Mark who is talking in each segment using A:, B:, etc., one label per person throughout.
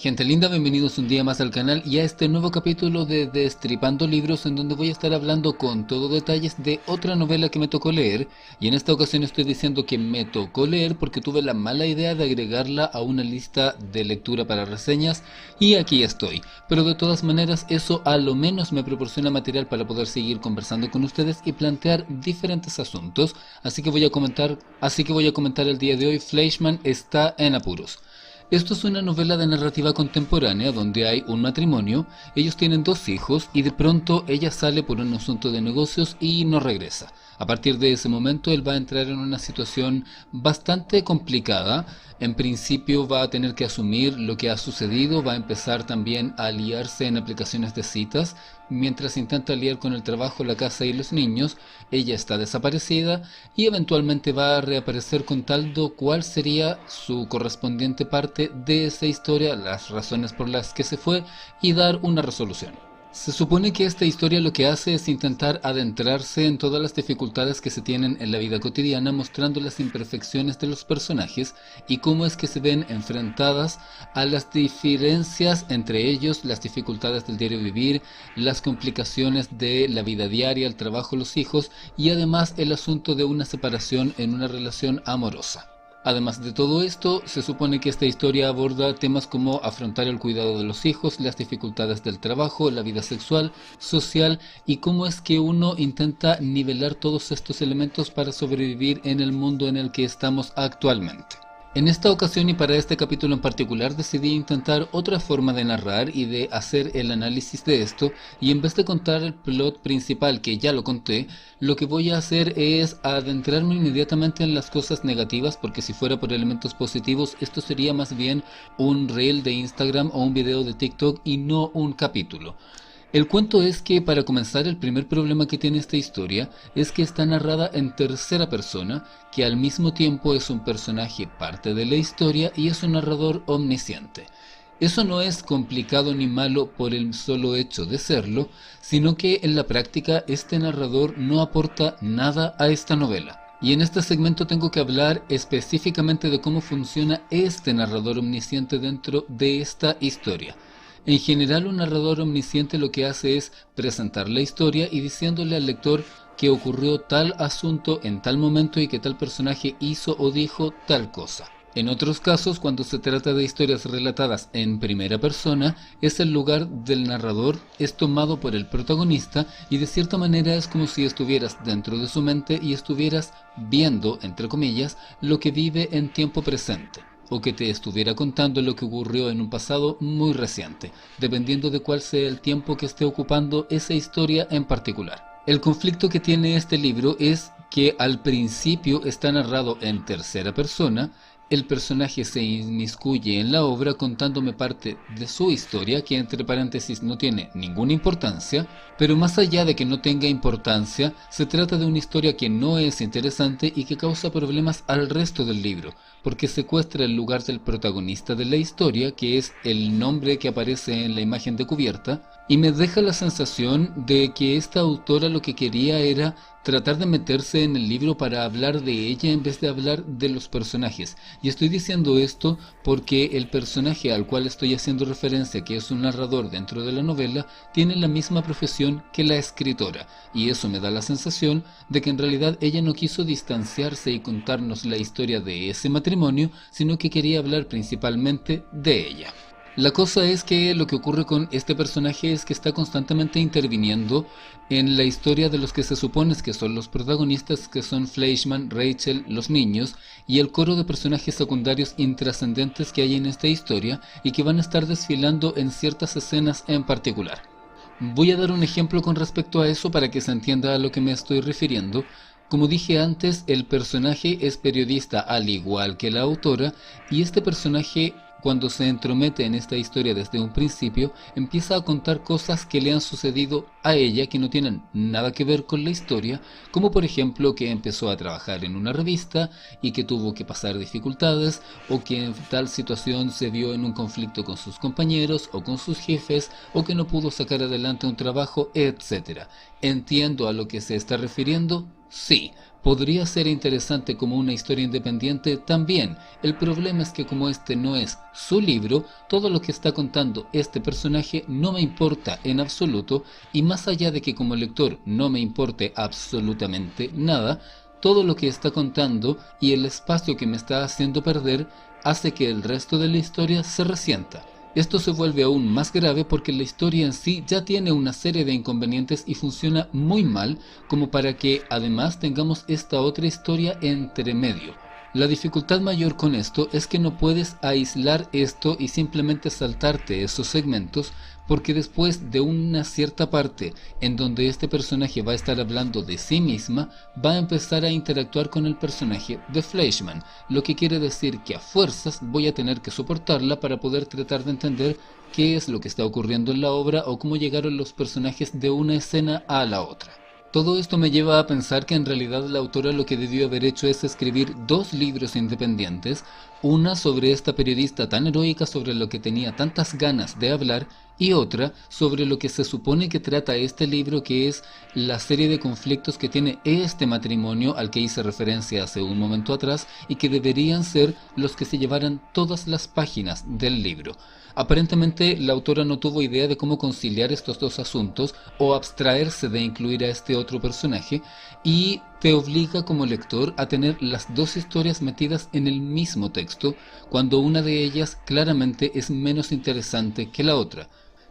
A: Gente linda, bienvenidos un día más al canal y a este nuevo capítulo de Destripando Libros, en donde voy a estar hablando con todo detalles de otra novela que me tocó leer. Y en esta ocasión estoy diciendo que me tocó leer porque tuve la mala idea de agregarla a una lista de lectura para reseñas, y aquí estoy. Pero de todas maneras eso a lo menos me proporciona material para poder seguir conversando con ustedes y plantear diferentes asuntos. Así que voy a comentar el día de hoy: Fleischmann está en apuros. Esto es una novela de narrativa contemporánea donde hay un matrimonio, ellos tienen dos hijos y de pronto ella sale por un asunto de negocios y no regresa. A partir de ese momento él va a entrar en una situación bastante complicada. En principio va a tener que asumir lo que ha sucedido, va a empezar también a liarse en aplicaciones de citas. Mientras intenta lidiar con el trabajo, la casa y los niños, ella está desaparecida y eventualmente va a reaparecer contando cuál sería su correspondiente parte de esa historia, las razones por las que se fue y dar una resolución. Se supone que esta historia lo que hace es intentar adentrarse en todas las dificultades que se tienen en la vida cotidiana, mostrando las imperfecciones de los personajes y cómo es que se ven enfrentadas a las diferencias entre ellos, las dificultades del diario vivir, las complicaciones de la vida diaria, el trabajo, los hijos y además el asunto de una separación en una relación amorosa. Además de todo esto, se supone que esta historia aborda temas como afrontar el cuidado de los hijos, las dificultades del trabajo, la vida sexual, social y cómo es que uno intenta nivelar todos estos elementos para sobrevivir en el mundo en el que estamos actualmente. En esta ocasión y para este capítulo en particular decidí intentar otra forma de narrar y de hacer el análisis de esto, y en vez de contar el plot principal, que ya lo conté, lo que voy a hacer es adentrarme inmediatamente en las cosas negativas, porque si fuera por elementos positivos esto sería más bien un reel de Instagram o un video de TikTok y no un capítulo. El cuento es que, para comenzar, el primer problema que tiene esta historia es que está narrada en tercera persona, que al mismo tiempo es un personaje parte de la historia y es un narrador omnisciente. Eso no es complicado ni malo por el solo hecho de serlo, sino que en la práctica este narrador no aporta nada a esta novela. Y en este segmento tengo que hablar específicamente de cómo funciona este narrador omnisciente dentro de esta historia. En general, un narrador omnisciente lo que hace es presentar la historia y diciéndole al lector que ocurrió tal asunto en tal momento y que tal personaje hizo o dijo tal cosa. En otros casos, cuando se trata de historias relatadas en primera persona, es el lugar del narrador es tomado por el protagonista y de cierta manera es como si estuvieras dentro de su mente y estuvieras viendo, entre comillas, lo que vive en tiempo presente, o que te estuviera contando lo que ocurrió en un pasado muy reciente, dependiendo de cuál sea el tiempo que esté ocupando esa historia en particular. El conflicto que tiene este libro es que al principio está narrado en tercera persona. El personaje se inmiscuye en la obra contándome parte de su historia, que entre paréntesis no tiene ninguna importancia, pero más allá de que no tenga importancia, se trata de una historia que no es interesante y que causa problemas al resto del libro, porque secuestra el lugar del protagonista de la historia, que es el nombre que aparece en la imagen de cubierta, y me deja la sensación de que esta autora lo que quería era tratar de meterse en el libro para hablar de ella en vez de hablar de los personajes. Y estoy diciendo esto porque el personaje al cual estoy haciendo referencia, que es un narrador dentro de la novela, tiene la misma profesión que la escritora, y eso me da la sensación de que en realidad ella no quiso distanciarse y contarnos la historia de ese matrimonio, sino que quería hablar principalmente de ella. La cosa es que lo que ocurre con este personaje es que está constantemente interviniendo en la historia de los que se supone que son los protagonistas, que son Fleischmann, Rachel, los niños y el coro de personajes secundarios intrascendentes que hay en esta historia y que van a estar desfilando en ciertas escenas en particular. Voy a dar un ejemplo con respecto a eso para que se entienda a lo que me estoy refiriendo. Como dije antes, el personaje es periodista al igual que la autora, y este personaje, cuando se entromete en esta historia desde un principio, empieza a contar cosas que le han sucedido a ella que no tienen nada que ver con la historia, como por ejemplo que empezó a trabajar en una revista y que tuvo que pasar dificultades, o que en tal situación se vio en un conflicto con sus compañeros o con sus jefes, o que no pudo sacar adelante un trabajo, etc. ¿Entiendo a lo que se está refiriendo? Sí, podría ser interesante como una historia independiente también. El problema es que como este no es su libro, todo lo que está contando este personaje no me importa en absoluto, y más allá de que como lector no me importe absolutamente nada, todo lo que está contando y el espacio que me está haciendo perder hace que el resto de la historia se resienta. Esto se vuelve aún más grave porque la historia en sí ya tiene una serie de inconvenientes y funciona muy mal como para que además tengamos esta otra historia entre medio. La dificultad mayor con esto es que no puedes aislar esto y simplemente saltarte esos segmentos, porque después de una cierta parte en donde este personaje va a estar hablando de sí misma, va a empezar a interactuar con el personaje de Fleischmann, lo que quiere decir que a fuerzas voy a tener que soportarla para poder tratar de entender qué es lo que está ocurriendo en la obra o cómo llegaron los personajes de una escena a la otra. Todo esto me lleva a pensar que en realidad la autora lo que debió haber hecho es escribir dos libros independientes, una sobre esta periodista tan heroica sobre lo que tenía tantas ganas de hablar y otra sobre lo que se supone que trata este libro, que es la serie de conflictos que tiene este matrimonio al que hice referencia hace un momento atrás y que deberían ser los que se llevaran todas las páginas del libro. Aparentemente la autora no tuvo idea de cómo conciliar estos dos asuntos o abstraerse de incluir a este otro personaje, y te obliga como lector a tener las dos historias metidas en el mismo texto, cuando una de ellas claramente es menos interesante que la otra.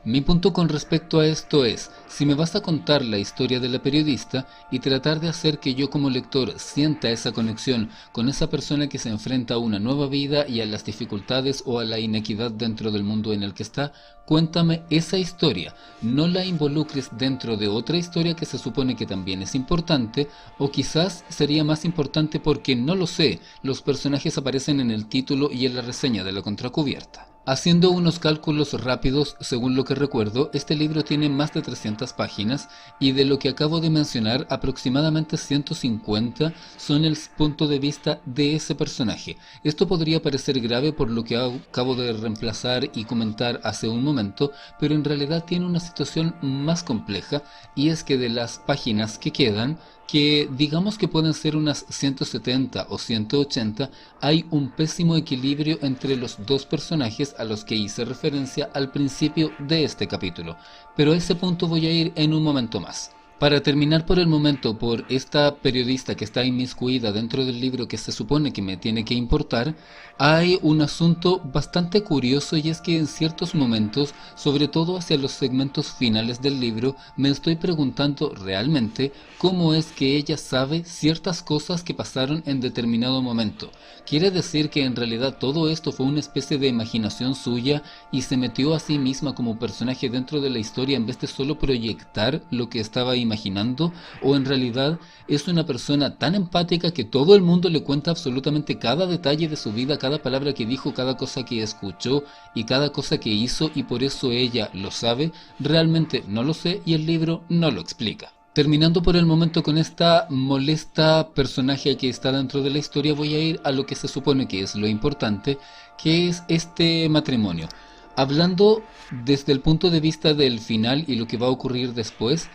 A: Mi punto con respecto a esto es, si me vas a contar la historia de la periodista y tratar de hacer que yo como lector sienta esa conexión con esa persona que se enfrenta a una nueva vida y a las dificultades o a la inequidad dentro del mundo en el que está, cuéntame esa historia, no la involucres dentro de otra historia que se supone que también es importante, o quizás sería más importante porque no lo sé, los personajes aparecen en el título y en la reseña de la contracubierta. Haciendo unos cálculos rápidos, según lo que recuerdo, este libro tiene más de 300 páginas y de lo que acabo de mencionar, aproximadamente 150 son el punto de vista de ese personaje. Esto podría parecer grave por lo que acabo de reemplazar y comentar hace un momento, pero en realidad tiene una situación más compleja, y es que de las páginas que quedan, que digamos que pueden ser unas 170 o 180, hay un pésimo equilibrio entre los dos personajes a los que hice referencia al principio de este capítulo, pero a ese punto voy a ir en un momento más. Para terminar por el momento por esta periodista que está inmiscuida dentro del libro que se supone que me tiene que importar, hay un asunto bastante curioso, y es que en ciertos momentos, sobre todo hacia los segmentos finales del libro, me estoy preguntando realmente cómo es que ella sabe ciertas cosas que pasaron en determinado momento. ¿Quiere decir que en realidad todo esto fue una especie de imaginación suya y se metió a sí misma como personaje dentro de la historia en vez de solo proyectar lo que estaba imaginando? ¿O en realidad es una persona tan empática que todo el mundo le cuenta absolutamente cada detalle de su vida, cada palabra que dijo, cada cosa que escuchó y cada cosa que hizo, y por eso ella lo sabe? Realmente no lo sé y el libro no lo explica. Terminando por el momento con esta molesta personaje que está dentro de la historia, voy a ir a lo que se supone que es lo importante, que es este matrimonio. Hablando desde el punto de vista del final y lo que va a ocurrir después,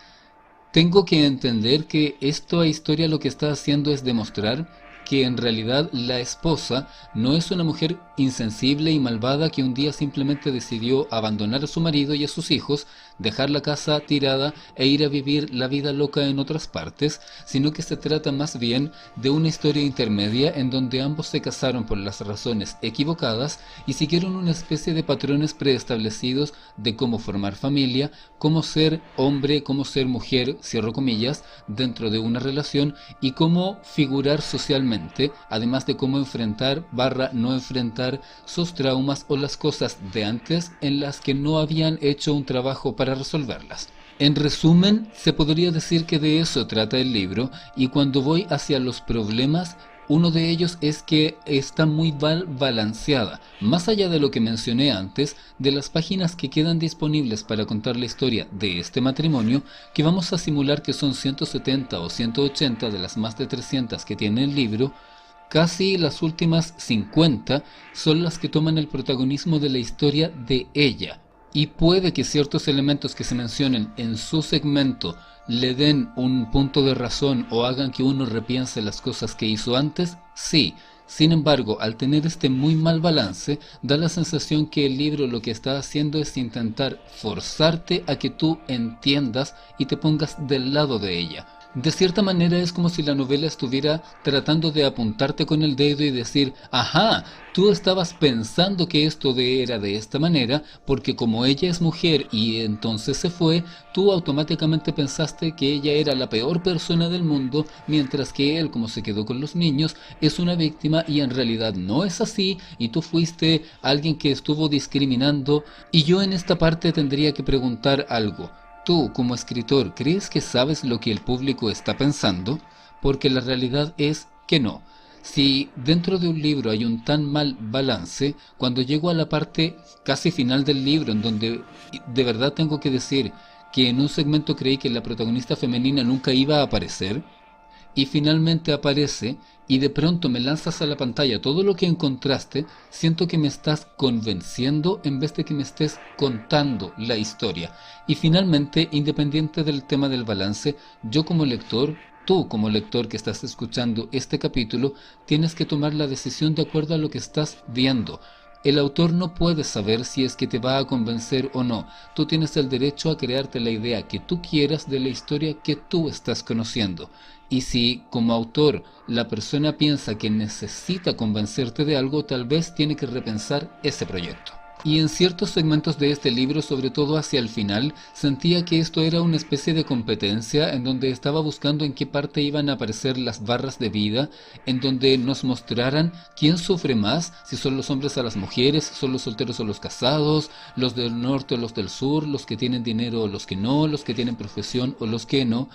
A: tengo que entender que esta historia lo que está haciendo es demostrar que en realidad la esposa no es una mujer insensible y malvada que un día simplemente decidió abandonar a su marido y a sus hijos, dejar la casa tirada e ir a vivir la vida loca en otras partes, sino que se trata más bien de una historia intermedia en donde ambos se casaron por las razones equivocadas y siguieron una especie de patrones preestablecidos de cómo formar familia, cómo ser hombre, cómo ser mujer, cierro comillas, dentro de una relación, y cómo figurar socialmente, además de cómo enfrentar no enfrentar sus traumas o las cosas de antes en las que no habían hecho un trabajo para resolverlas. En resumen, se podría decir que de eso trata el libro, y cuando voy hacia los problemas, uno de ellos es que está muy mal balanceada. Más allá de lo que mencioné antes, de las páginas que quedan disponibles para contar la historia de este matrimonio, que vamos a simular que son 170 o 180 de las más de 300 que tiene el libro, casi las últimas 50 son las que toman el protagonismo de la historia de ella. y puede que ciertos elementos que se mencionen en su segmento le den un punto de razón o hagan que uno repiense las cosas que hizo antes, sí. Sin embargo, al tener este muy mal balance, da la sensación que el libro lo que está haciendo es intentar forzarte a que tú entiendas y te pongas del lado de ella. De cierta manera es como si la novela estuviera tratando de apuntarte con el dedo y decir, ajá, tú estabas pensando que era de esta manera, porque como ella es mujer y entonces se fue, tú automáticamente pensaste que ella era la peor persona del mundo, mientras que él, como se quedó con los niños, es una víctima y en realidad no es así, y tú fuiste alguien que estuvo discriminando, y yo en esta parte tendría que preguntar algo. Tú, como escritor, ¿crees que sabes lo que el público está pensando? Porque la realidad es que no. Si dentro de un libro hay un tan mal balance, cuando llego a la parte casi final del libro, en donde de verdad tengo que decir que en un segmento creí que la protagonista femenina nunca iba a aparecer, y finalmente aparece y de pronto me lanzas a la pantalla todo lo que encontraste, siento que me estás convenciendo en vez de que me estés contando la historia. Y finalmente, independiente del tema del balance, yo como lector, tú como lector que estás escuchando este capítulo, tienes que tomar la decisión de acuerdo a lo que estás viendo. El autor no puede saber si es que te va a convencer o no. Tú tienes el derecho a crearte la idea que tú quieras de la historia que tú estás conociendo. Y si, como autor, la persona piensa que necesita convencerte de algo, tal vez tiene que repensar ese proyecto. Y en ciertos segmentos de este libro, sobre todo hacia el final, sentía que esto era una especie de competencia en donde estaba buscando en qué parte iban a aparecer las barras de vida, en donde nos mostraran quién sufre más, si son los hombres a las mujeres, si son los solteros o los casados, los del norte o los del sur, los que tienen dinero o los que no, los que tienen profesión o los que no.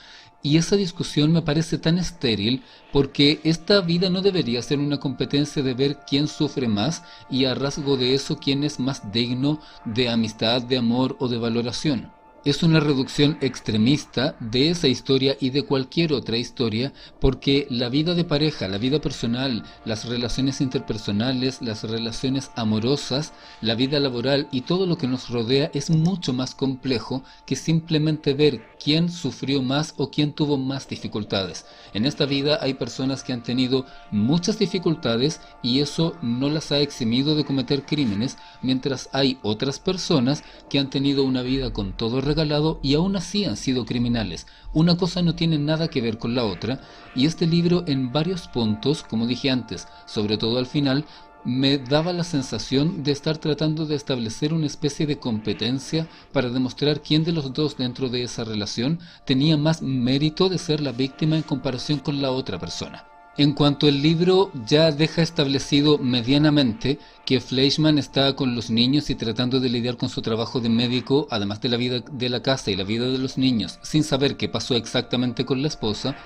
A: Y esa discusión me parece tan estéril porque esta vida no debería ser una competencia de ver quién sufre más y a rasgo de eso quién es más digno de amistad, de amor o de valoración. Es una reducción extremista de esa historia y de cualquier otra historia porque la vida de pareja, la vida personal, las relaciones interpersonales, las relaciones amorosas, la vida laboral y todo lo que nos rodea es mucho más complejo que simplemente ver quién sufrió más o quién tuvo más dificultades. En esta vida hay personas que han tenido muchas dificultades y eso no las ha eximido de cometer crímenes, mientras hay otras personas que han tenido una vida con todo regalado y aún así han sido criminales. Una cosa no tiene nada que ver con la otra, y este libro en varios puntos, como dije antes, sobre todo al final, me daba la sensación de estar tratando de establecer una especie de competencia para demostrar quién de los dos dentro de esa relación tenía más mérito de ser la víctima en comparación con la otra persona. En cuanto el libro ya deja establecido medianamente que Fleischman está con los niños y tratando de lidiar con su trabajo de médico, además de la vida de la casa y la vida de los niños, sin saber qué pasó exactamente con la esposa,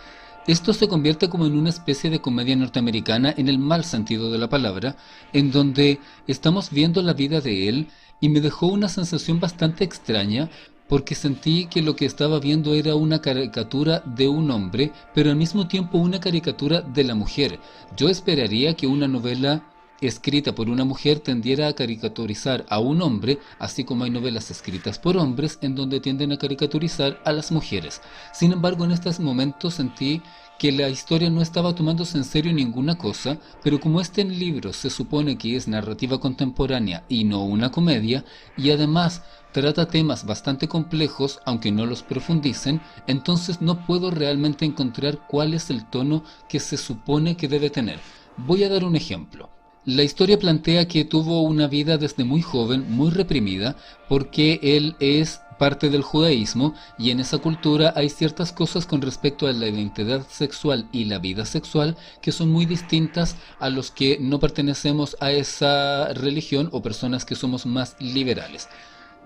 A: esto se convierte como en una especie de comedia norteamericana en el mal sentido de la palabra, en donde estamos viendo la vida de él y me dejó una sensación bastante extraña porque sentí que lo que estaba viendo era una caricatura de un hombre, pero al mismo tiempo una caricatura de la mujer. Yo esperaría que una novela escrita por una mujer tendiera a caricaturizar a un hombre, así como hay novelas escritas por hombres en donde tienden a caricaturizar a las mujeres. Sin embargo, en estos momentos sentí que la historia no estaba tomándose en serio ninguna cosa, pero como este libro se supone que es narrativa contemporánea y no una comedia, y además trata temas bastante complejos, aunque no los profundicen, entonces no puedo realmente encontrar cuál es el tono que se supone que debe tener. Voy a dar un ejemplo. La historia plantea que tuvo una vida desde muy joven, muy reprimida, porque él es parte del judaísmo y en esa cultura hay ciertas cosas con respecto a la identidad sexual y la vida sexual que son muy distintas a los que no pertenecemos a esa religión o personas que somos más liberales.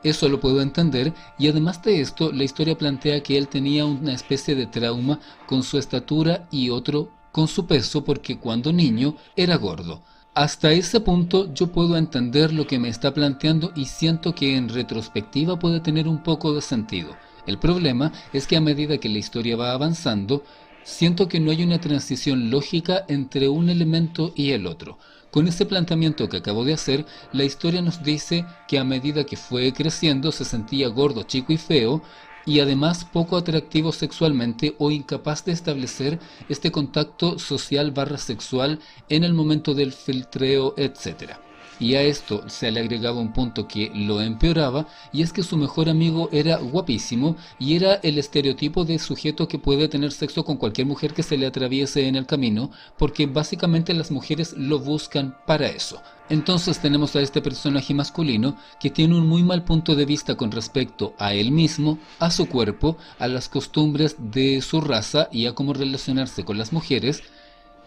A: Eso lo puedo entender, y además de esto, la historia plantea que él tenía una especie de trauma con su estatura y otro con su peso porque cuando niño era gordo. Hasta ese punto yo puedo entender lo que me está planteando y siento que en retrospectiva puede tener un poco de sentido. El problema es que a medida que la historia va avanzando, siento que no hay una transición lógica entre un elemento y el otro. Con ese planteamiento que acabo de hacer, la historia nos dice que a medida que fue creciendo se sentía gordo, chico y feo, y además poco atractivo sexualmente o incapaz de establecer este contacto social barra sexual en el momento del filtreo, etc. Y a esto se le agregaba un punto que lo empeoraba, y es que su mejor amigo era guapísimo y era el estereotipo de sujeto que puede tener sexo con cualquier mujer que se le atraviese en el camino, porque básicamente las mujeres lo buscan para eso. Entonces tenemos a este personaje masculino que tiene un muy mal punto de vista con respecto a él mismo, a su cuerpo, a las costumbres de su raza y a cómo relacionarse con las mujeres,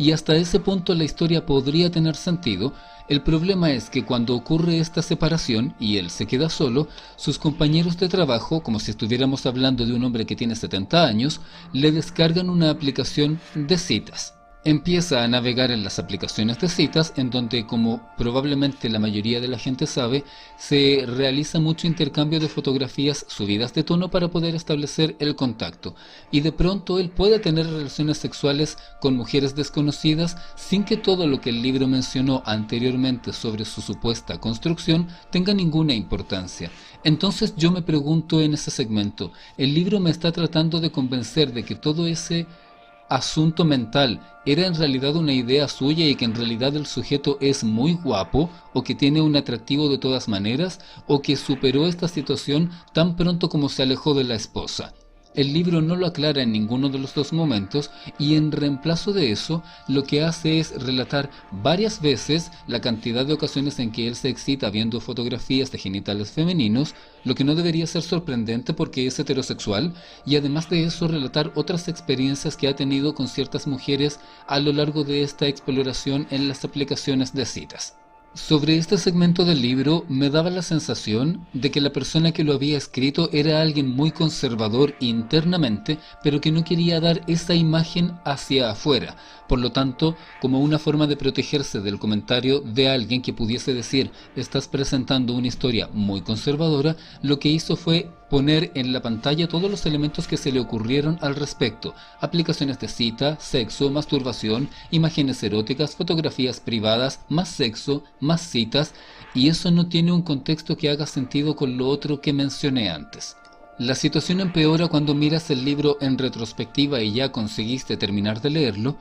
A: y hasta ese punto la historia podría tener sentido. El problema es que cuando ocurre esta separación y él se queda solo, sus compañeros de trabajo, como si estuviéramos hablando de un hombre que tiene 70 años, le descargan una aplicación de citas. Empieza a navegar en las aplicaciones de citas, en donde, como probablemente la mayoría de la gente sabe, se realiza mucho intercambio de fotografías subidas de tono para poder establecer el contacto, y de pronto él puede tener relaciones sexuales con mujeres desconocidas sin que todo lo que el libro mencionó anteriormente sobre su supuesta construcción tenga ninguna importancia. Entonces yo me pregunto en ese segmento, ¿el libro me está tratando de convencer de que todo ese asunto mental era en realidad una idea suya y que en realidad el sujeto es muy guapo o que tiene un atractivo de todas maneras, o que superó esta situación tan pronto como se alejó de la esposa? El libro no lo aclara en ninguno de los dos momentos, y en reemplazo de eso lo que hace es relatar varias veces la cantidad de ocasiones en que él se excita viendo fotografías de genitales femeninos, lo que no debería ser sorprendente porque es heterosexual, y además de eso relatar otras experiencias que ha tenido con ciertas mujeres a lo largo de esta exploración en las aplicaciones de citas. Sobre este segmento del libro me daba la sensación de que la persona que lo había escrito era alguien muy conservador internamente, pero que no quería dar esa imagen hacia afuera. Por lo tanto, como una forma de protegerse del comentario de alguien que pudiese decir estás presentando una historia muy conservadora, lo que hizo fue poner en la pantalla todos los elementos que se le ocurrieron al respecto: aplicaciones de cita, sexo, masturbación, imágenes eróticas, fotografías privadas, más sexo, más citas, y eso no tiene un contexto que haga sentido con lo otro que mencioné antes. La situación empeora cuando miras el libro en retrospectiva y ya conseguiste terminar de leerlo,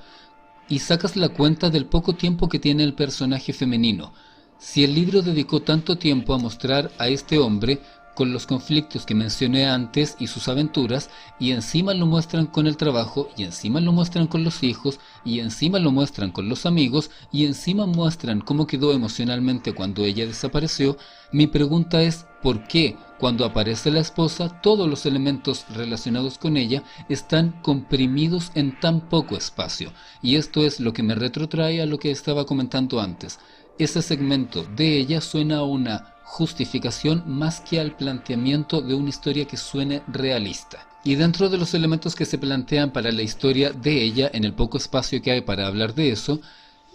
A: y sacas la cuenta del poco tiempo que tiene el personaje femenino. Si el libro dedicó tanto tiempo a mostrar a este hombre con los conflictos que mencioné antes y sus aventuras, y encima lo muestran con el trabajo, y encima lo muestran con los hijos, y encima lo muestran con los amigos, y encima muestran cómo quedó emocionalmente cuando ella desapareció, mi pregunta es ¿por qué cuando aparece la esposa todos los elementos relacionados con ella están comprimidos en tan poco espacio? Y esto es lo que me retrotrae a lo que estaba comentando antes. Ese segmento de ella suena a una justificación más que al planteamiento de una historia que suene realista. Y dentro de los elementos que se plantean para la historia de ella, en el poco espacio que hay para hablar de eso,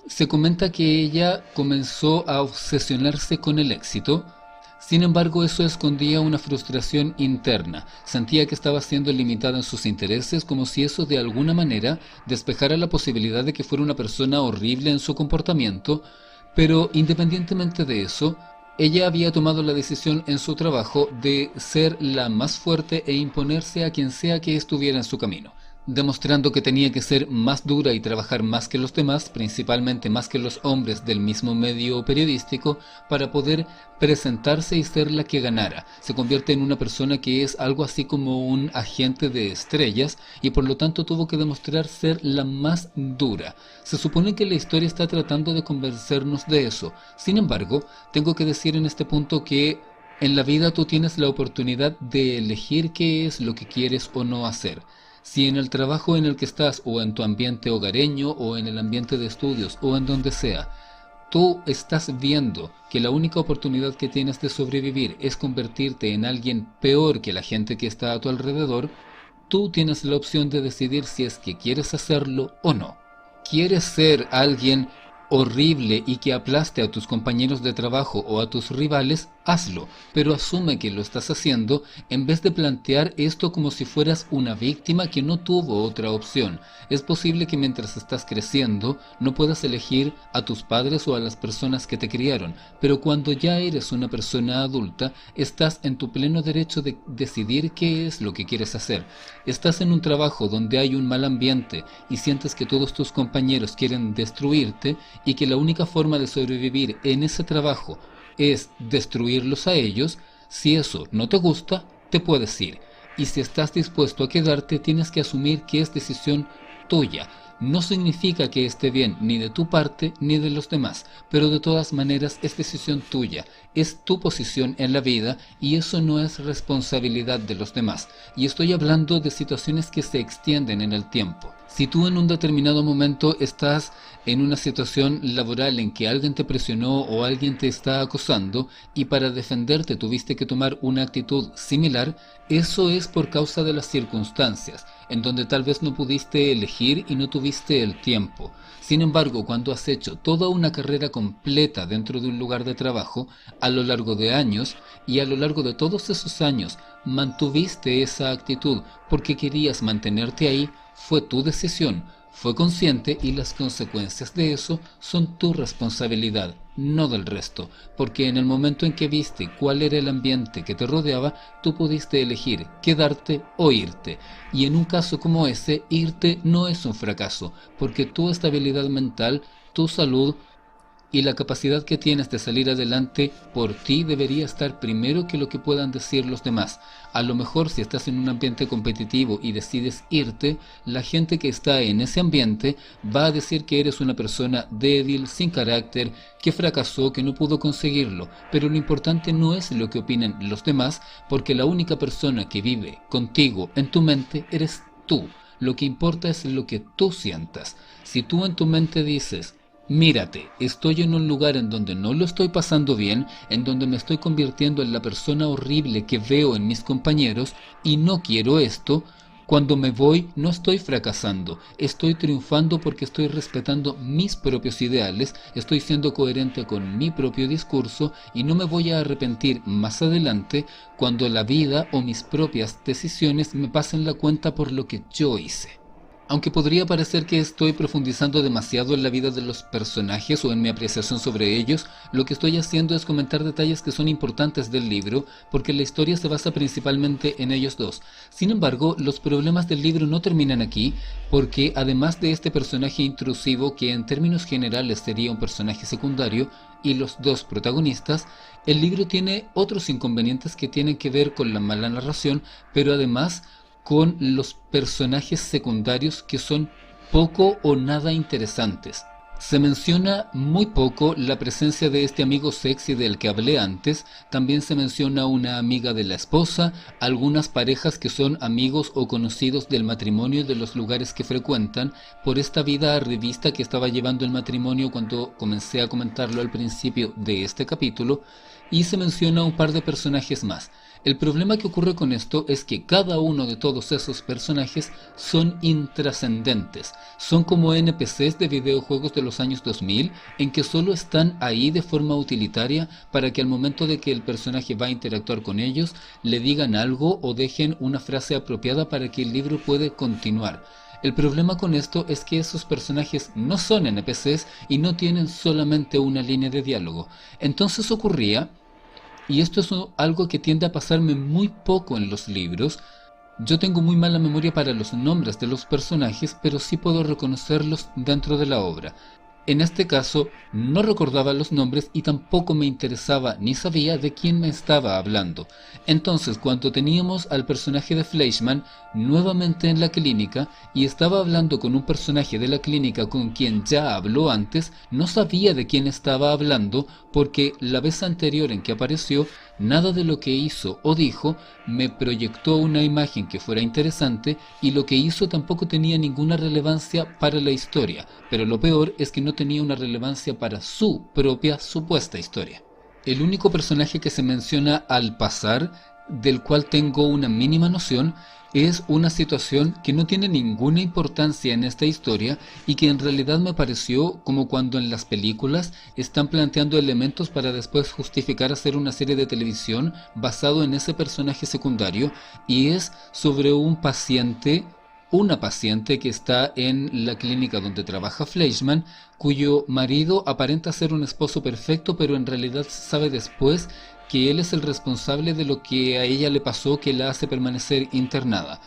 A: se comenta que ella comenzó a obsesionarse con el éxito. Sin embargo, eso escondía una frustración interna. Sentía que estaba siendo limitada en sus intereses, como si eso de alguna manera despejara la posibilidad de que fuera una persona horrible en su comportamiento. Pero independientemente de eso, ella había tomado la decisión en su trabajo de ser la más fuerte e imponerse a quien sea que estuviera en su camino, demostrando que tenía que ser más dura y trabajar más que los demás, principalmente más que los hombres del mismo medio periodístico, para poder presentarse y ser la que ganara. Se convierte en una persona que es algo así como un agente de estrellas, y por lo tanto tuvo que demostrar ser la más dura. Se supone que la historia está tratando de convencernos de eso. Sin embargo, tengo que decir en este punto que en la vida tú tienes la oportunidad de elegir qué es lo que quieres o no hacer. Si en el trabajo en el que estás, o en tu ambiente hogareño, o en el ambiente de estudios, o en donde sea, tú estás viendo que la única oportunidad que tienes de sobrevivir es convertirte en alguien peor que la gente que está a tu alrededor, tú tienes la opción de decidir si es que quieres hacerlo o no. ¿Quieres ser alguien horrible y que aplaste a tus compañeros de trabajo o a tus rivales, hazlo, pero asume que lo estás haciendo en vez de plantear esto como si fueras una víctima que no tuvo otra opción. Es posible que mientras estás creciendo no puedas elegir a tus padres o a las personas que te criaron, pero cuando ya eres una persona adulta, estás en tu pleno derecho de decidir qué es lo que quieres hacer. Estás en un trabajo donde hay un mal ambiente y sientes que todos tus compañeros quieren destruirte y que la única forma de sobrevivir en ese trabajo es destruirlos a ellos. Si eso no te gusta, te puedes ir. Y si estás dispuesto a quedarte, tienes que asumir que es decisión tuya. No significa que esté bien ni de tu parte ni de los demás, pero de todas maneras es decisión tuya, es tu posición en la vida y eso no es responsabilidad de los demás. Y estoy hablando de situaciones que se extienden en el tiempo. Si tú en un determinado momento estás en una situación laboral en que alguien te presionó o alguien te está acosando y para defenderte tuviste que tomar una actitud similar, eso es por causa de las circunstancias, en donde tal vez no pudiste elegir y no tuviste el tiempo. Sin embargo, cuando has hecho toda una carrera completa dentro de un lugar de trabajo, a lo largo de años, y a lo largo de todos esos años, mantuviste esa actitud porque querías mantenerte ahí, fue tu decisión, fue consciente y las consecuencias de eso son tu responsabilidad, no del resto, porque en el momento en que viste cuál era el ambiente que te rodeaba, tú pudiste elegir quedarte o irte. Y en un caso como ese, irte no es un fracaso, porque tu estabilidad mental, tu salud y la capacidad que tienes de salir adelante por ti debería estar primero que lo que puedan decir los demás. A lo mejor si estás en un ambiente competitivo y decides irte, la gente que está en ese ambiente va a decir que eres una persona débil, sin carácter, que fracasó, que no pudo conseguirlo. Pero lo importante no es lo que opinen los demás, porque la única persona que vive contigo en tu mente eres tú. Lo que importa es lo que tú sientas. Si tú en tu mente dices: mírate, estoy en un lugar en donde no lo estoy pasando bien, en donde me estoy convirtiendo en la persona horrible que veo en mis compañeros y no quiero esto, cuando me voy no estoy fracasando, estoy triunfando porque estoy respetando mis propios ideales, estoy siendo coherente con mi propio discurso y no me voy a arrepentir más adelante cuando la vida o mis propias decisiones me pasen la cuenta por lo que yo hice. Aunque podría parecer que estoy profundizando demasiado en la vida de los personajes o en mi apreciación sobre ellos, lo que estoy haciendo es comentar detalles que son importantes del libro, porque la historia se basa principalmente en ellos dos. Sin embargo, los problemas del libro no terminan aquí, porque además de este personaje intrusivo, que en términos generales sería un personaje secundario, y los dos protagonistas, el libro tiene otros inconvenientes que tienen que ver con la mala narración, pero además con los personajes secundarios que son poco o nada interesantes. Se menciona muy poco la presencia de este amigo sexy del que hablé antes, también se menciona una amiga de la esposa, algunas parejas que son amigos o conocidos del matrimonio de los lugares que frecuentan, por esta vida revista que estaba llevando el matrimonio cuando comencé a comentarlo al principio de este capítulo, y se menciona un par de personajes más. El problema que ocurre con esto es que cada uno de todos esos personajes son intrascendentes, son como NPCs de videojuegos de los años 2000 en que solo están ahí de forma utilitaria para que al momento de que el personaje va a interactuar con ellos le digan algo o dejen una frase apropiada para que el libro pueda continuar. El problema con esto es que esos personajes no son NPCs y no tienen solamente una línea de diálogo. Entonces ocurría, y esto es algo que tiende a pasarme muy poco en los libros, yo tengo muy mala memoria para los nombres de los personajes, pero sí puedo reconocerlos dentro de la obra. En este caso, no recordaba los nombres y tampoco me interesaba ni sabía de quién me estaba hablando. Entonces, cuando teníamos al personaje de Fleischmann nuevamente en la clínica y estaba hablando con un personaje de la clínica con quien ya habló antes, no sabía de quién estaba hablando porque la vez anterior en que apareció, nada de lo que hizo o dijo me proyectó una imagen que fuera interesante y lo que hizo tampoco tenía ninguna relevancia para la historia, pero lo peor es que no tenía una relevancia para su propia supuesta historia. El único personaje que se menciona al pasar, del cual tengo una mínima noción, Es una situación que no tiene ninguna importancia en esta historia y que en realidad me pareció como cuando en las películas están planteando elementos para después justificar hacer una serie de televisión basado en ese personaje secundario, y es sobre una paciente que está en la clínica donde trabaja Fleischman, cuyo marido aparenta ser un esposo perfecto, pero en realidad se sabe después que él es el responsable de lo que a ella le pasó, que la hace permanecer internada.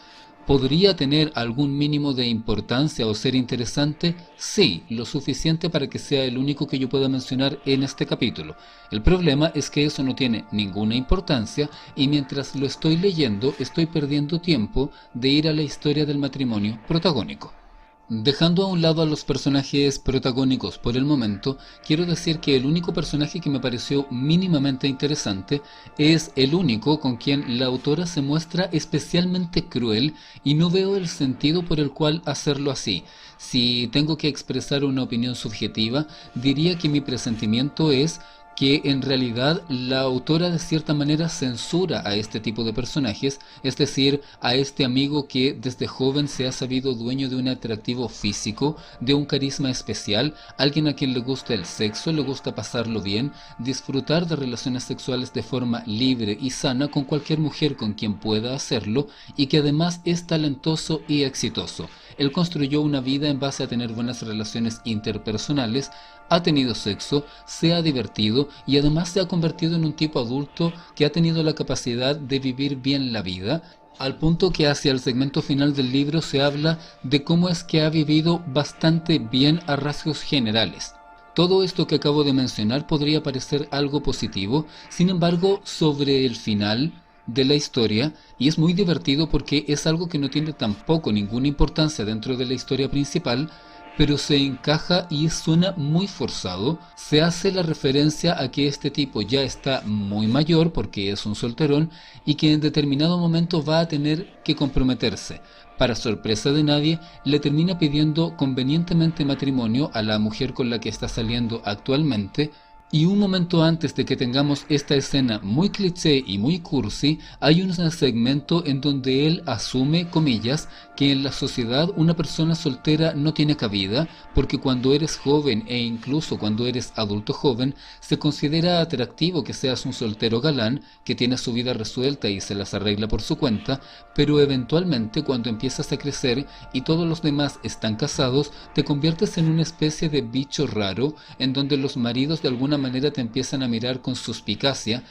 A: ¿Podría tener algún mínimo de importancia o ser interesante? Sí, lo suficiente para que sea el único que yo pueda mencionar en este capítulo. El problema es que eso no tiene ninguna importancia y mientras lo estoy leyendo estoy perdiendo tiempo de ir a la historia del matrimonio protagónico. Dejando a un lado a los personajes protagónicos por el momento, quiero decir que el único personaje que me pareció mínimamente interesante es el único con quien la autora se muestra especialmente cruel, y no veo el sentido por el cual hacerlo así. Si tengo que expresar una opinión subjetiva, diría que mi presentimiento es que en realidad la autora de cierta manera censura a este tipo de personajes, es decir, a este amigo que desde joven se ha sabido dueño de un atractivo físico, de un carisma especial, alguien a quien le gusta el sexo, le gusta pasarlo bien, disfrutar de relaciones sexuales de forma libre y sana con cualquier mujer con quien pueda hacerlo, y que además es talentoso y exitoso. Él construyó una vida en base a tener buenas relaciones interpersonales, ha tenido sexo, se ha divertido y además se ha convertido en un tipo adulto que ha tenido la capacidad de vivir bien la vida, al punto que hacia el segmento final del libro se habla de cómo es que ha vivido bastante bien a rasgos generales. Todo esto que acabo de mencionar podría parecer algo positivo, sin embargo, sobre el final de la historia, y es muy divertido porque es algo que no tiene tampoco ninguna importancia dentro de la historia principal, pero se encaja y suena muy forzado. Se hace la referencia a que este tipo ya está muy mayor porque es un solterón y que en determinado momento va a tener que comprometerse. Para sorpresa de nadie, le termina pidiendo convenientemente matrimonio a la mujer con la que está saliendo actualmente. Y un momento antes de que tengamos esta escena muy cliché y muy cursi, hay un segmento en donde él asume, comillas, que en la sociedad una persona soltera no tiene cabida, porque cuando eres joven e incluso cuando eres adulto joven, se considera atractivo que seas un soltero galán, que tiene su vida resuelta y se las arregla por su cuenta, pero eventualmente cuando empiezas a crecer y todos los demás están casados, te conviertes en una especie de bicho raro, en donde los maridos de alguna manera te empiezan a mirar con suspicacia,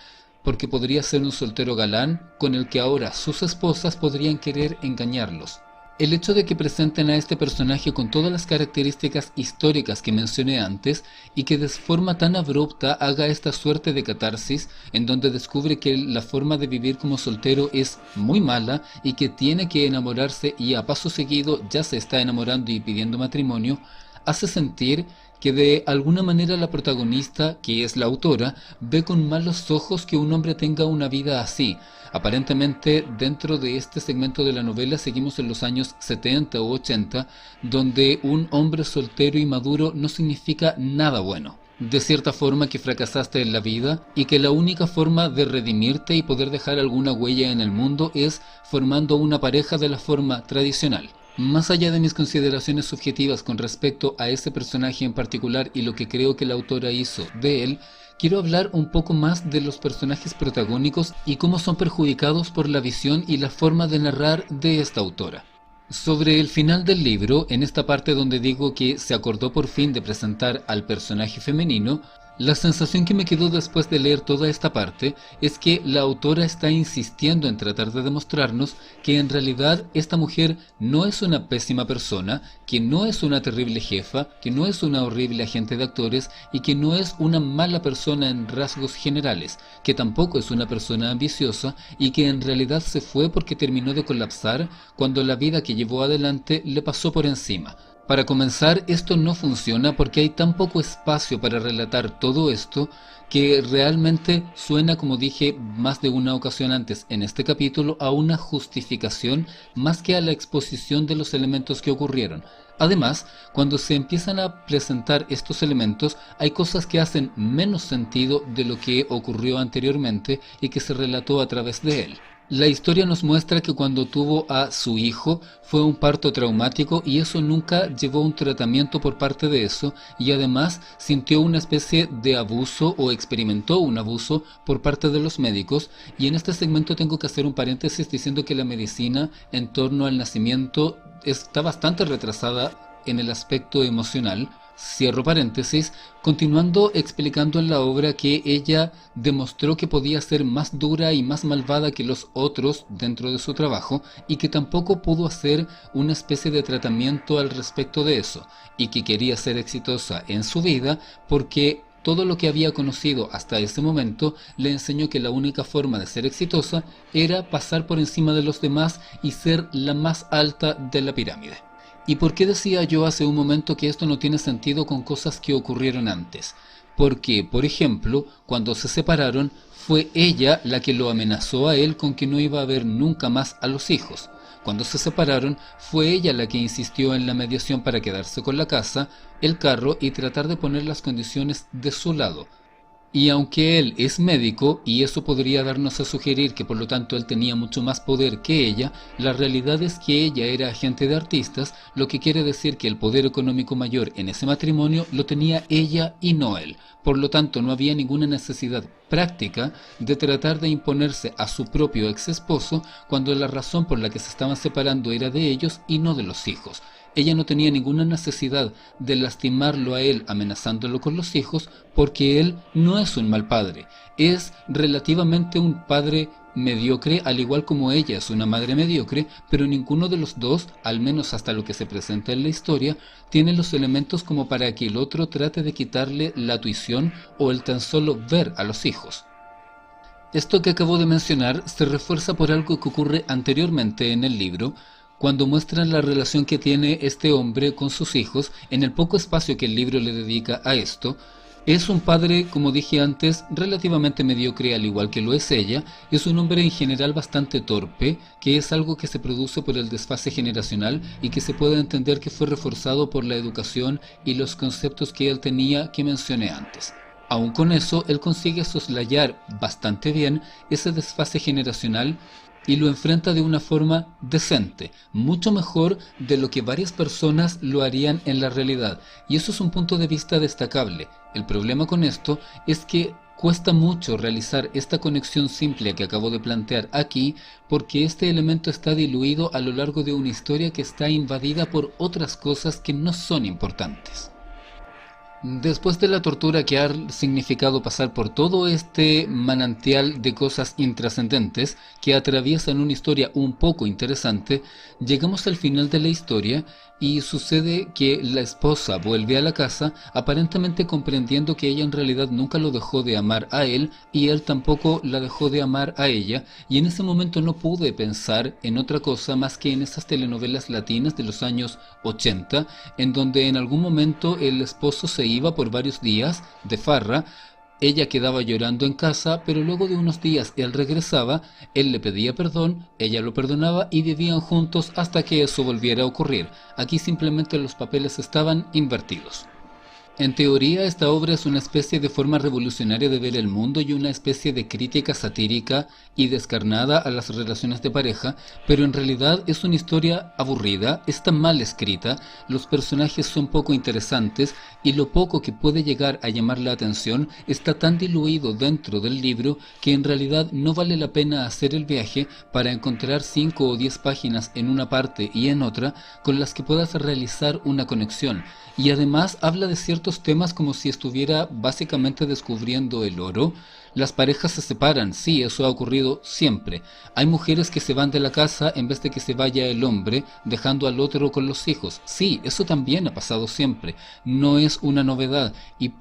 A: porque podría ser un soltero galán con el que ahora sus esposas podrían querer engañarlos. El hecho de que presenten a este personaje con todas las características históricas que mencioné antes y que de forma tan abrupta haga esta suerte de catarsis en donde descubre que la forma de vivir como soltero es muy mala y que tiene que enamorarse y a paso seguido ya se está enamorando y pidiendo matrimonio, hace sentir que de alguna manera la protagonista, que es la autora, ve con malos ojos que un hombre tenga una vida así. Aparentemente dentro de este segmento de la novela seguimos en los años 70 o 80, donde un hombre soltero y maduro no significa nada bueno. De cierta forma que fracasaste en la vida y que la única forma de redimirte y poder dejar alguna huella en el mundo es formando una pareja de la forma tradicional. Más allá de mis consideraciones subjetivas con respecto a ese personaje en particular y lo que creo que la autora hizo de él, quiero hablar un poco más de los personajes protagónicos y cómo son perjudicados por la visión y la forma de narrar de esta autora. Sobre el final del libro, en esta parte donde digo que se acordó por fin de presentar al personaje femenino, la sensación que me quedó después de leer toda esta parte es que la autora está insistiendo en tratar de demostrarnos que en realidad esta mujer no es una pésima persona, que no es una terrible jefa, que no es una horrible agente de actores y que no es una mala persona en rasgos generales, que tampoco es una persona ambiciosa y que en realidad se fue porque terminó de colapsar cuando la vida que llevó adelante le pasó por encima. Para comenzar, esto no funciona porque hay tan poco espacio para relatar todo esto que realmente suena, como dije más de una ocasión antes en este capítulo, a una justificación más que a la exposición de los elementos que ocurrieron. Además, cuando se empiezan a presentar estos elementos, hay cosas que hacen menos sentido de lo que ocurrió anteriormente y que se relató a través de él. La historia nos muestra que cuando tuvo a su hijo fue un parto traumático y eso nunca llevó un tratamiento por parte de eso, y además sintió una especie de abuso o experimentó un abuso por parte de los médicos. Y en este segmento tengo que hacer un paréntesis diciendo que la medicina en torno al nacimiento está bastante retrasada en el aspecto emocional. Cierro paréntesis, continuando explicando en la obra que ella demostró que podía ser más dura y más malvada que los otros dentro de su trabajo, y que tampoco pudo hacer una especie de tratamiento al respecto de eso, y que quería ser exitosa en su vida porque todo lo que había conocido hasta ese momento le enseñó que la única forma de ser exitosa era pasar por encima de los demás y ser la más alta de la pirámide. ¿Y por qué decía yo hace un momento que esto no tiene sentido con cosas que ocurrieron antes? Porque, por ejemplo, cuando se separaron, fue ella la que lo amenazó a él con que no iba a ver nunca más a los hijos. Cuando se separaron, fue ella la que insistió en la mediación para quedarse con la casa, el carro y tratar de poner las condiciones de su lado. Y aunque él es médico, y eso podría darnos a sugerir que por lo tanto él tenía mucho más poder que ella, la realidad es que ella era agente de artistas, lo que quiere decir que el poder económico mayor en ese matrimonio lo tenía ella y no él. Por lo tanto, no había ninguna necesidad práctica de tratar de imponerse a su propio ex esposo cuando la razón por la que se estaban separando era de ellos y no de los hijos. Ella no tenía ninguna necesidad de lastimarlo a él amenazándolo con los hijos, porque él no es un mal padre, es relativamente un padre mediocre, al igual como ella es una madre mediocre, pero ninguno de los dos, al menos hasta lo que se presenta en la historia, tiene los elementos como para que el otro trate de quitarle la tuición o el tan solo ver a los hijos. Esto que acabo de mencionar se refuerza por algo que ocurre anteriormente en el libro, cuando muestran la relación que tiene este hombre con sus hijos. En el poco espacio que el libro le dedica a esto, es un padre, como dije antes, relativamente mediocre al igual que lo es ella. Es un hombre en general bastante torpe, que es algo que se produce por el desfase generacional y que se puede entender que fue reforzado por la educación y los conceptos que él tenía que mencioné antes. Aún con eso, él consigue soslayar bastante bien ese desfase generacional y lo enfrenta de una forma decente, mucho mejor de lo que varias personas lo harían en la realidad, y eso es un punto de vista destacable. El problema con esto es que cuesta mucho realizar esta conexión simple que acabo de plantear aquí, porque este elemento está diluido a lo largo de una historia que está invadida por otras cosas que no son importantes. Después de la tortura que ha significado pasar por todo este manantial de cosas intrascendentes que atraviesan una historia un poco interesante, llegamos al final de la historia y sucede que la esposa vuelve a la casa aparentemente comprendiendo que ella en realidad nunca lo dejó de amar a él y él tampoco la dejó de amar a ella, y en ese momento no pude pensar en otra cosa más que en esas telenovelas latinas de los años 80, en donde en algún momento el esposo se iba por varios días de farra, ella quedaba llorando en casa, pero luego de unos días él regresaba, él le pedía perdón, ella lo perdonaba y vivían juntos hasta que eso volviera a ocurrir. Aquí simplemente los papeles estaban invertidos. En teoría, esta obra es una especie de forma revolucionaria de ver el mundo y una especie de crítica satírica y descarnada a las relaciones de pareja, pero en realidad es una historia aburrida, está mal escrita, los personajes son poco interesantes y lo poco que puede llegar a llamar la atención está tan diluido dentro del libro que en realidad no vale la pena hacer el viaje para encontrar 5 o 10 páginas en una parte y en otra con las que puedas realizar una conexión. Y además habla de ciertos temas como si estuviera básicamente descubriendo el oro. Las parejas se separan, sí, eso ha ocurrido siempre. Hay mujeres que se van de la casa en vez de que se vaya el hombre, dejando al otro con los hijos. Sí, eso también ha pasado siempre. No es una novedad y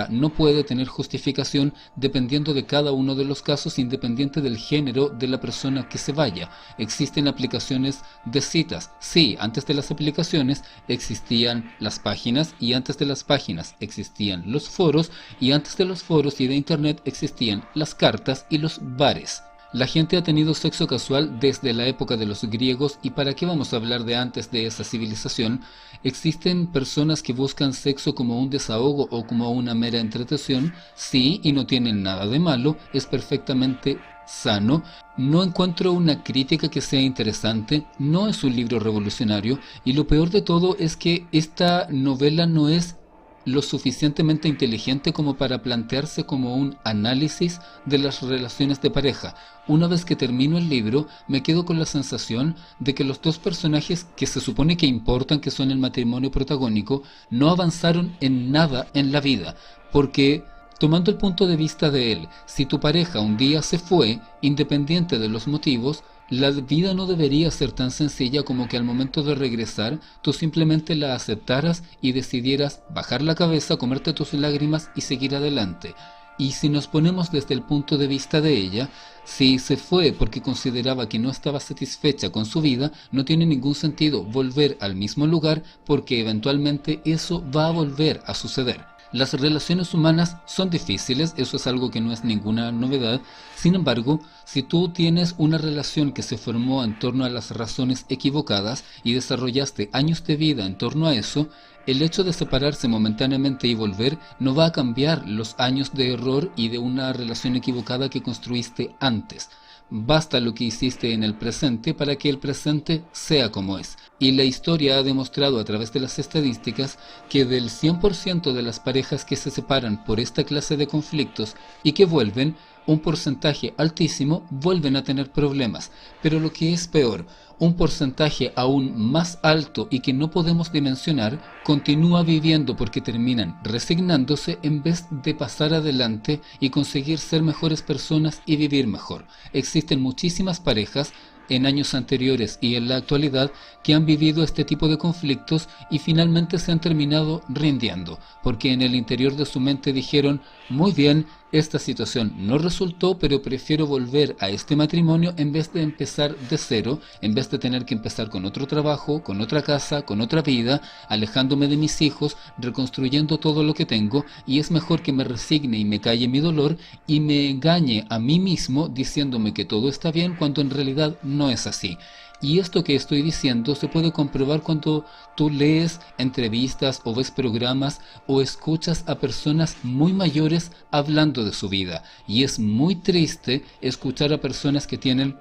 A: no puede tener justificación dependiendo de cada uno de los casos, independiente del género de la persona que se vaya. Existen aplicaciones de citas. Sí, antes de las aplicaciones existían las páginas, y antes de las páginas existían los foros, y antes de los foros y de internet existían las cartas y los bares. La gente ha tenido sexo casual desde la época de los griegos, y ¿para qué vamos a hablar de antes de esa civilización? Existen personas que buscan sexo como un desahogo o como una mera entretención, sí, y no tienen nada de malo, es perfectamente sano. No encuentro una crítica que sea interesante, no es un libro revolucionario, y lo peor de todo es que esta novela no es lo suficientemente inteligente como para plantearse como un análisis de las relaciones de pareja. Una vez que termino el libro, me quedo con la sensación de que los dos personajes que se supone que importan, que son el matrimonio protagónico, no avanzaron en nada en la vida, porque tomando el punto de vista de él, si tu pareja un día se fue, independiente de los motivos, la vida no debería ser tan sencilla como que al momento de regresar tú simplemente la aceptaras y decidieras bajar la cabeza, comerte tus lágrimas y seguir adelante. Y si nos ponemos desde el punto de vista de ella, si se fue porque consideraba que no estaba satisfecha con su vida, no tiene ningún sentido volver al mismo lugar porque eventualmente eso va a volver a suceder. Las relaciones humanas son difíciles, eso es algo que no es ninguna novedad. Sin embargo, si tú tienes una relación que se formó en torno a las razones equivocadas y desarrollaste años de vida en torno a eso, el hecho de separarse momentáneamente y volver no va a cambiar los años de error y de una relación equivocada que construiste antes. Basta lo que hiciste en el presente para que el presente sea como es. Y la historia ha demostrado a través de las estadísticas que del 100% de las parejas que se separan por esta clase de conflictos y que vuelven, un porcentaje altísimo vuelven a tener problemas. Pero lo que es peor, un porcentaje aún más alto y que no podemos dimensionar, continúa viviendo porque terminan resignándose en vez de pasar adelante y conseguir ser mejores personas y vivir mejor. Existen muchísimas parejas en años anteriores y en la actualidad que han vivido este tipo de conflictos y finalmente se han terminado rindiendo, porque en el interior de su mente dijeron, muy bien, esta situación no resultó, pero prefiero volver a este matrimonio en vez de empezar de cero, en vez de tener que empezar con otro trabajo, con otra casa, con otra vida, alejándome de mis hijos, reconstruyendo todo lo que tengo, y es mejor que me resigne y me calle mi dolor y me engañe a mí mismo diciéndome que todo está bien cuando en realidad no es así. Y esto que estoy diciendo se puede comprobar cuando tú lees entrevistas o ves programas o escuchas a personas muy mayores hablando de su vida. Y es muy triste escuchar a personas que tienen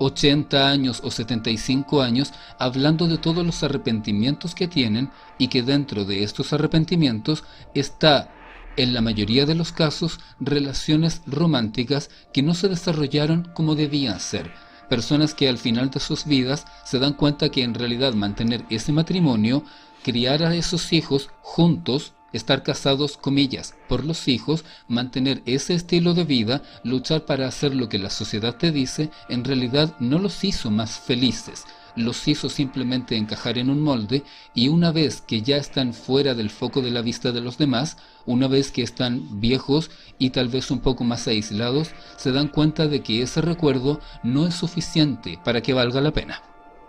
A: 80 años o 75 años hablando de todos los arrepentimientos que tienen y que dentro de estos arrepentimientos está, en la mayoría de los casos, relaciones románticas que no se desarrollaron como debían ser. Personas que al final de sus vidas se dan cuenta que en realidad mantener ese matrimonio, criar a esos hijos juntos, estar casados, comillas, por los hijos, mantener ese estilo de vida, luchar para hacer lo que la sociedad te dice, en realidad no los hizo más felices. Los hizo simplemente encajar en un molde, y una vez que ya están fuera del foco de la vista de los demás, una vez que están viejos y tal vez un poco más aislados, se dan cuenta de que ese recuerdo no es suficiente para que valga la pena.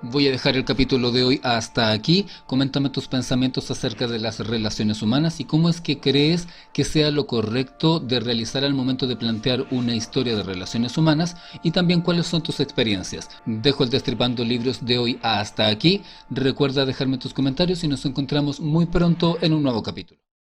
A: Voy a dejar el capítulo de hoy hasta aquí. Coméntame tus pensamientos acerca de las relaciones humanas y cómo es que crees que sea lo correcto de realizar al momento de plantear una historia de relaciones humanas, y también cuáles son tus experiencias. Dejo el Destripando Libros de hoy hasta aquí. Recuerda dejarme tus comentarios y nos encontramos muy pronto en un nuevo capítulo.